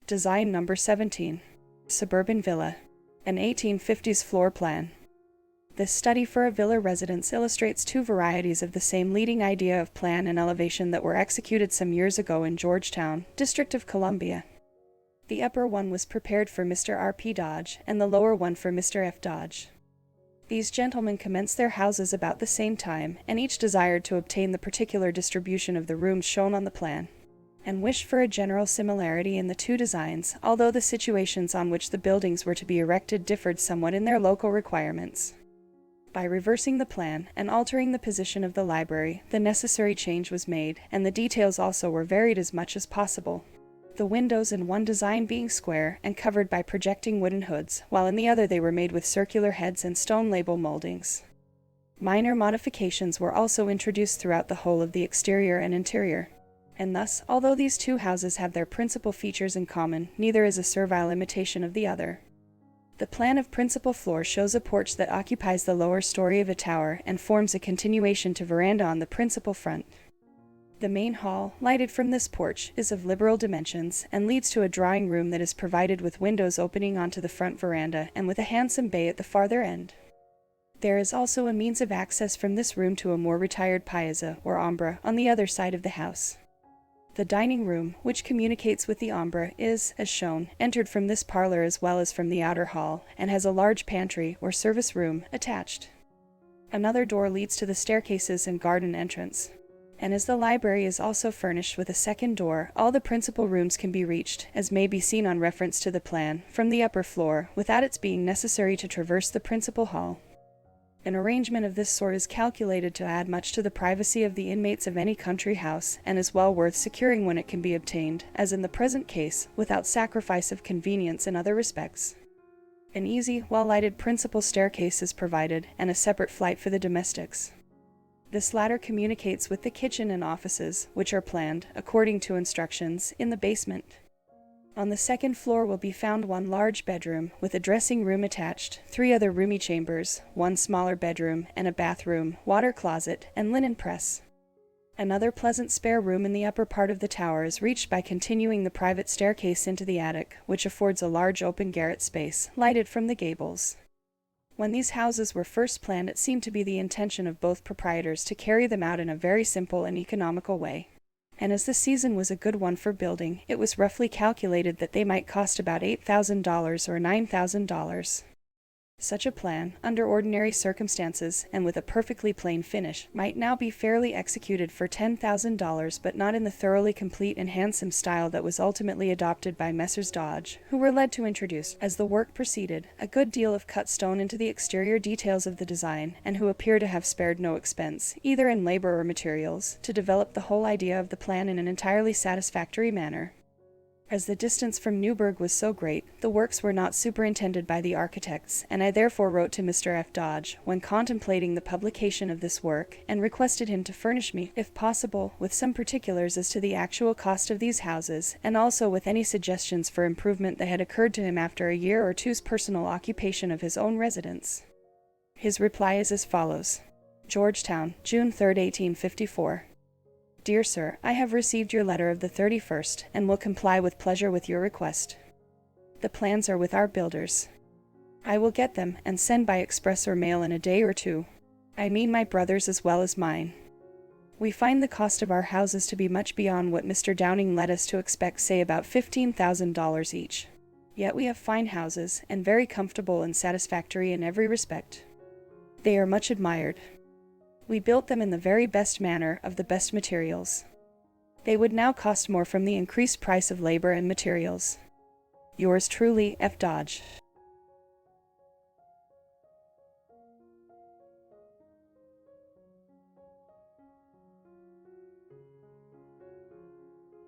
Design number 17. Suburban Villa. An 1850s floor plan. This study for a villa residence illustrates two varieties of the same leading idea of plan and elevation that were executed some years ago in Georgetown, District of Columbia. The upper one was prepared for Mr. R.P. Dodge, and the lower one for Mr. F. Dodge. These gentlemen commenced their houses about the same time, and each desired to obtain the particular distribution of the rooms shown on the plan, and wished for a general similarity in the two designs, although the situations on which the buildings were to be erected differed somewhat in their local requirements. By reversing the plan and altering the position of the library, the necessary change was made, and the details also were varied as much as possible. The windows in one design being square and covered by projecting wooden hoods, while in the other they were made with circular heads and stone label moldings. Minor modifications were also introduced throughout the whole of the exterior and interior. And thus, although these two houses have their principal features in common, neither is a servile imitation of the other. The plan of principal floor shows a porch that occupies the lower story of a tower and forms a continuation to veranda on the principal front. The main hall, lighted from this porch, is of liberal dimensions and leads to a drawing room that is provided with windows opening onto the front veranda and with a handsome bay at the farther end. There is also a means of access from this room to a more retired piazza or ombra on the other side of the house. The dining room, which communicates with the ombra, is, as shown, entered from this parlor as well as from the outer hall, and has a large pantry, or service room, attached. Another door leads to the staircases and garden entrance. And as the library is also furnished with a second door, all the principal rooms can be reached, as may be seen on reference to the plan, from the upper floor, without its being necessary to traverse the principal hall. An arrangement of this sort is calculated to add much to the privacy of the inmates of any country house, and is well worth securing when it can be obtained, as in the present case, without sacrifice of convenience in other respects. An easy, well-lighted principal staircase is provided, and a separate flight for the domestics. This latter communicates with the kitchen and offices, which are planned, according to instructions, in the basement. On the second floor will be found one large bedroom, with a dressing room attached, 3 other roomy chambers, 1 smaller bedroom, and a bathroom, water closet, and linen press. Another pleasant spare room in the upper part of the tower is reached by continuing the private staircase into the attic, which affords a large open garret space, lighted from the gables. When these houses were first planned, it seemed to be the intention of both proprietors to carry them out in a very simple and economical way. And as the season was a good one for building, it was roughly calculated that they might cost about $8,000 or $9,000. Such a plan, under ordinary circumstances, and with a perfectly plain finish, might now be fairly executed for $10,000, but not in the thoroughly complete and handsome style that was ultimately adopted by Messrs. Dodge, who were led to introduce, as the work proceeded, a good deal of cut stone into the exterior details of the design, and who appear to have spared no expense, either in labor or materials, to develop the whole idea of the plan in an entirely satisfactory manner. As the distance from Newburgh was so great, the works were not superintended by the architects, and I therefore wrote to Mr. F. Dodge, when contemplating the publication of this work, and requested him to furnish me, if possible, with some particulars as to the actual cost of these houses, and also with any suggestions for improvement that had occurred to him after a year or two's personal occupation of his own residence. His reply is as follows. Georgetown, June 3, 1854. Dear Sir, I have received your letter of the 31st, and will comply with pleasure with your request. The plans are with our builders. I will get them, and send by express or mail in a day or two. I mean my brother's as well as mine. We find the cost of our houses to be much beyond what Mr. Downing led us to expect, say about $15,000 each. Yet we have fine houses, and very comfortable and satisfactory in every respect. They are much admired. We built them in the very best manner, of the best materials. They would now cost more from the increased price of labor and materials. Yours truly, F. Dodge.